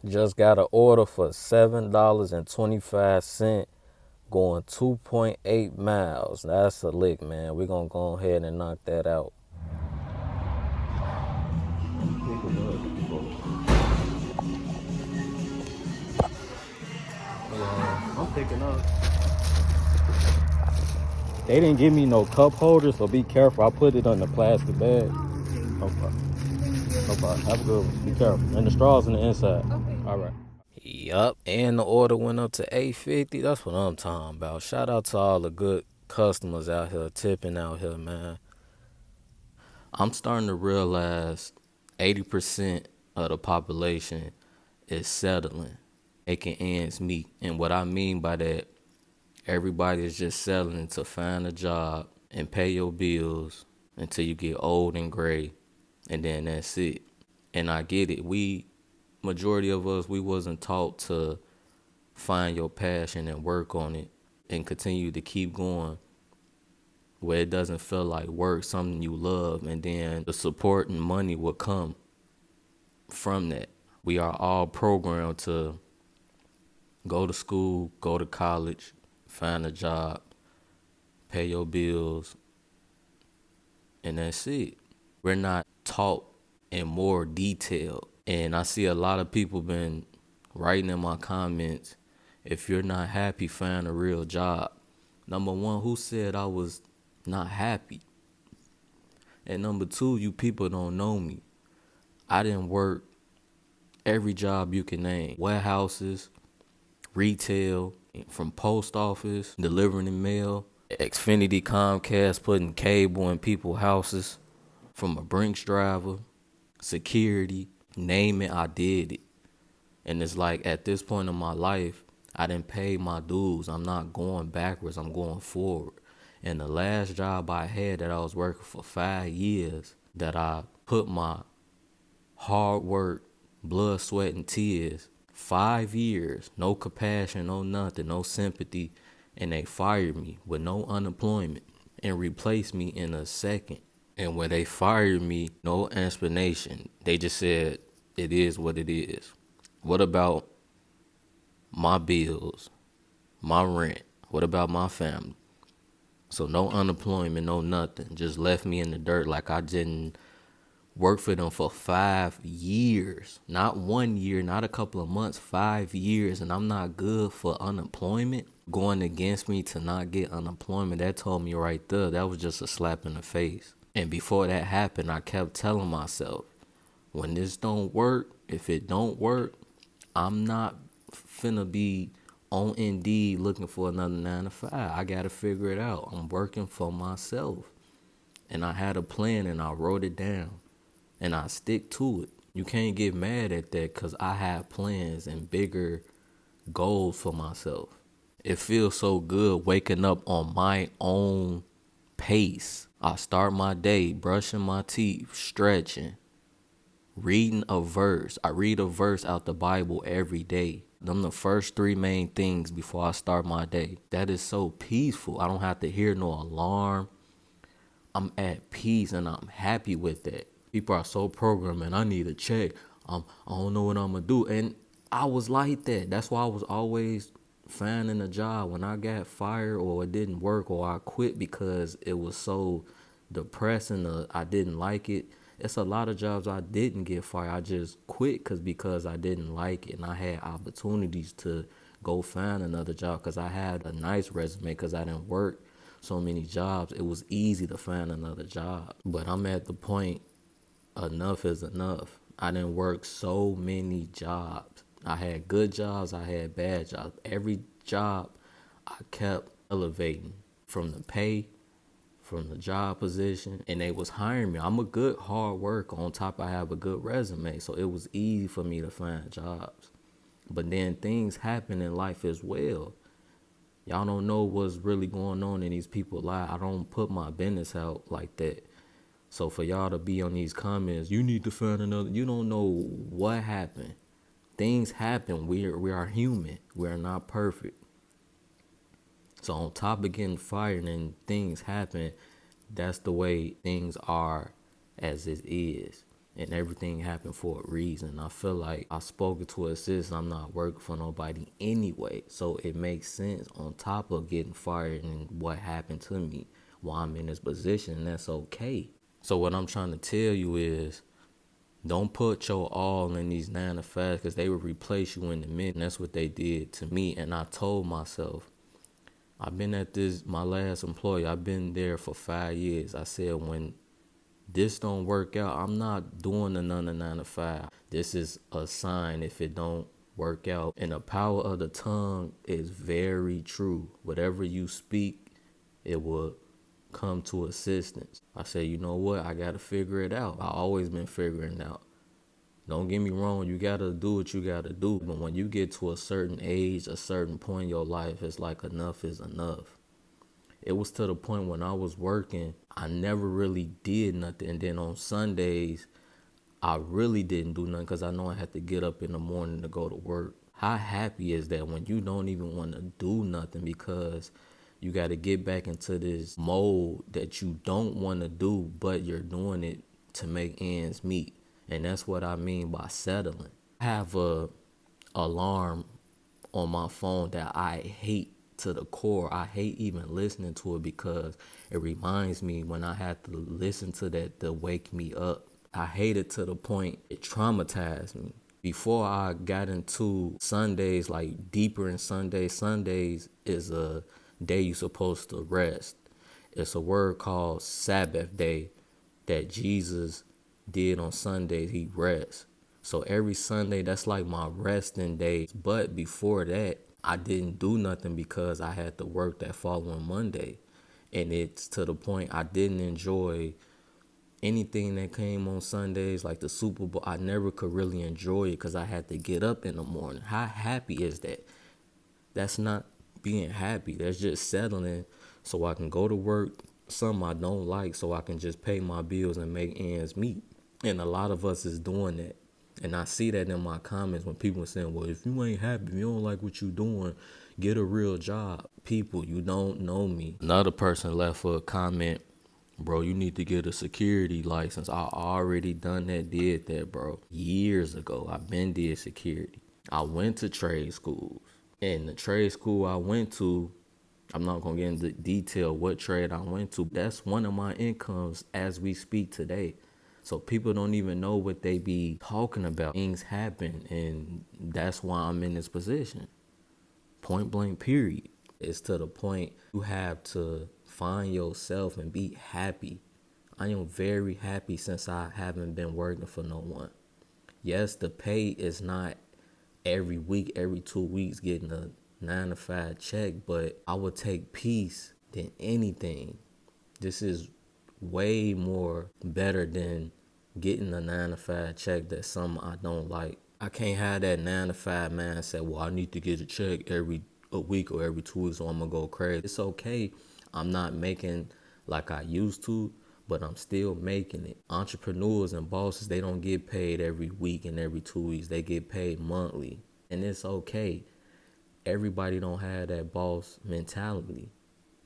Just got an order for $7.25, going 2.8 miles. That's a lick, man. We're gonna go ahead and knock that out. I'm picking up. They didn't give me no cup holder, so be careful. I put it on the plastic bag. No problem. No problem. Have a good one. Be careful. And the straw's in the inside. All right. Yup. And the order went up to 850. That's what I'm talking about. Shout out to all the good customers out here tipping out here, man. I'm starting to realize 80% of the population is settling, making ends meet. And what I mean by that, everybody is just settling to find a job and pay your bills until you get old and gray, and then that's it. And I get it. Majority of us, we wasn't taught to find your passion and work on it and continue to keep going where it doesn't feel like work, something you love, and then the support and money will come from that. We are all programmed to go to school, go to college, find a job, pay your bills, and that's it. We're not taught in more detail. And I see a lot of people been writing in my comments, if you're not happy, find a real job. Number one, who said I was not happy? And number two, you people don't know me. I didn't work every job you can name. Warehouses, retail, from post office, delivering the mail, Xfinity, Comcast, putting cable in people's houses, from a Brinks driver, security, name it, I did it. And it's like at this point in my life, I didn't pay my dues. I'm not going backwards, I'm going forward. And the last job I had that I was working for 5 years, that I put my hard work, blood, sweat, and tears, 5 years, no compassion, no nothing, no sympathy, and they fired me with no unemployment and replaced me in a second. And when they fired me, no explanation. They just said, it is what it is. What about my bills, my rent? What about my family? So no unemployment, no nothing. Just left me in the dirt like I didn't work for them for 5 years. Not 1 year, not a couple of months, 5 years. And I'm not good for unemployment. Going against me to not get unemployment, that told me right there, that was just a slap in the face. And before that happened, I kept telling myself, when this don't work, if it don't work, I'm not finna be on Indeed looking for another 9 to 5. I gotta figure it out. I'm working for myself. And I had a plan and I wrote it down and I stick to it. You can't get mad at that because I have plans and bigger goals for myself. It feels so good waking up on my own pace. I start my day brushing my teeth, stretching, reading a verse. I read a verse out the Bible every day. Them the first three main things before I start my day. That is so peaceful. I don't have to hear no alarm. I'm at peace and I'm happy with that. People are so programmed, and I need a check. I don't know what I'm gonna do. And I was like that. That's why I was always finding a job when I got fired or it didn't work or I quit because it was so depressing. I didn't like it. It's a lot of jobs I didn't get fired. I just quit because I didn't like it, and I had opportunities to go find another job because I had a nice resume because I didn't work so many jobs. It was easy to find another job. But I'm at the point, enough is enough. I didn't work so many jobs. I had good jobs, I had bad jobs. Every job I kept elevating from the pay, from the job position, and they was hiring me. I'm a good hard worker. On top, I have a good resume, so it was easy for me to find jobs. But then things happen in life as well. Y'all don't know what's really going on in these people's lives. I don't put my business out like that. So for y'all to be on these comments, you need to find another. You don't know what happened. Things happen. We are human. We are not perfect. So on top of getting fired and things happen, that's the way things are as it is. and everything happened for a reason. I feel like I spoke to a sis. I'm not working for nobody anyway, so it makes sense on top of getting fired and what happened to me while I'm in this position, and that's okay. So what I'm trying to tell you is, don't put your all in these 9 to 5 because they will replace you in a minute. And that's what they did to me. And I told myself, I've been at this, my last employer, I've been there for 5 years. I said, when this don't work out, I'm not doing another 9 to 5. This is a sign if it don't work out. And the power of the tongue is very true. Whatever you speak, it will come to assistance. I said, you know what? I got to figure it out. I always been figuring it out. Don't get me wrong, you got to do what you got to do. But when you get to a certain age, a certain point in your life, it's like enough is enough. It was to the point when I was working, I never really did nothing. And then on Sundays, I really didn't do nothing because I know I had to get up in the morning to go to work. How happy is that when you don't even want to do nothing because you got to get back into this mode that you don't want to do, but you're doing it to make ends meet. And that's what I mean by settling. I have a alarm on my phone that I hate to the core. I hate even listening to it because it reminds me when I had to listen to that to wake me up. I hate it to the point it traumatized me. Before I got into Sundays, like deeper in Sundays is a day you're supposed to rest. It's a word called Sabbath day that Jesus did on Sundays. He rests. So every Sunday, that's like my resting day. But before that, I didn't do nothing because I had to work that following Monday. And it's to the point I didn't enjoy anything that came on Sundays, like the Super Bowl. I never could really enjoy it because I had to get up in the morning. How happy is that? That's not being happy. That's just settling so I can go to work, something I don't like, so I can just pay my bills and make ends meet. And a lot of us is doing that. And I see that in my comments when people are saying, well, if you ain't happy, if you don't like what you doing, get a real job. People, you don't know me. Another person left a comment, bro, you need to get a security license. I already done that, did that, bro. Years ago, I been did security. I went to trade schools. And the trade school I went to, I'm not going to get into detail what trade I went to. That's one of my incomes as we speak today. So people don't even know what they be talking about. Things happen, and that's why I'm in this position. Point blank, period. It's to the point you have to find yourself and be happy. I am very happy since I haven't been working for no one. Yes, the pay is not every week, every 2 weeks getting a 9 to 5 check, but I would take peace than anything. This is way more better than getting a 9 to 5 check that's something I don't like. I can't have that 9 to 5 mindset, well, I need to get a check every a week or every 2 weeks or I'm gonna go crazy. It's okay. I'm not making like I used to, but I'm still making it. Entrepreneurs and bosses, they don't get paid every week and every 2 weeks. They get paid monthly. And it's okay. Everybody don't have that boss mentality,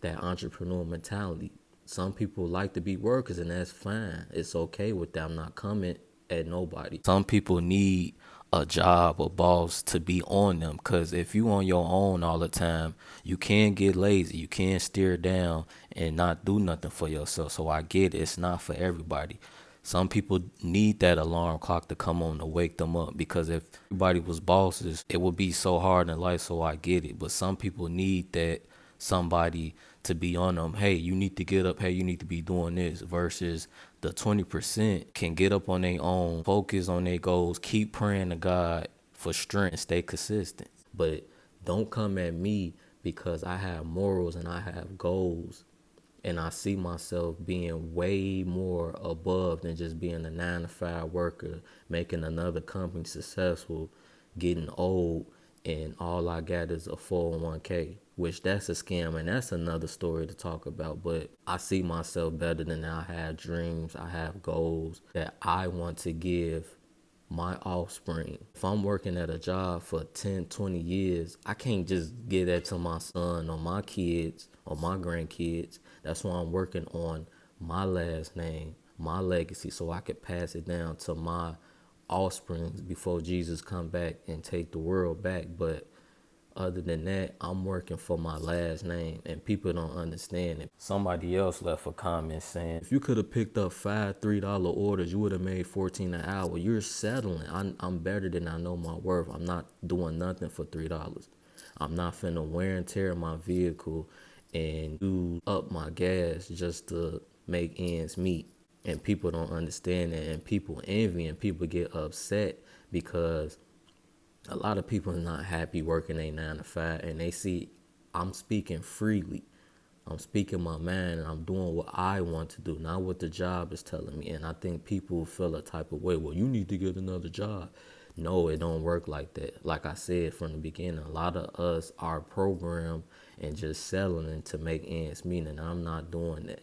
that entrepreneur mentality. Some people like to be workers, and that's fine. It's okay with that. I'm not coming at nobody. Some people need a job or boss to be on them, because if you on your own all the time, you can get lazy. You can steer down and not do nothing for yourself. So I get it. It's not for everybody. Some people need that alarm clock to come on to wake them up, because if everybody was bosses, it would be so hard in life. So I get it. But some people need that somebody to be on them. Hey, you need to get up. Hey, you need to be doing this. Versus the 20% can get up on their own, focus on their goals, keep praying to God for strength, and stay consistent. But don't come at me because I have morals and I have goals. And I see myself being way more above than just being a 9 to 5 worker, making another company successful, getting old, and all I got is a 401k, which that's a scam, and that's another story to talk about. But I see myself better than that. I have dreams, I have goals that I want to give my offspring. If I'm working at a job for 10, 20 years, I can't just give that to my son or my kids or my grandkids. That's why I'm working on my last name, my legacy so I could pass it down to my offspring before Jesus come back and take the world back. But other than that, I'm working for my last name, and people don't understand it. Somebody else left a comment saying, if you could have picked up five $3 orders, you would have made 14 an hour. You're settling. I'm better than I know my worth. I'm not doing nothing for $3. I'm not finna wear and tear my vehicle and do up my gas just to make ends meet. And people don't understand that, and people envy, and people get upset because a lot of people are not happy working a 9 to 5, and they see I'm speaking freely. I'm speaking my mind, and I'm doing what I want to do, not what the job is telling me. And I think people feel a type of way, well, you need to get another job. No, it don't work like that. Like I said from the beginning, a lot of us are programmed and just selling to make ends meet, and I'm not doing that.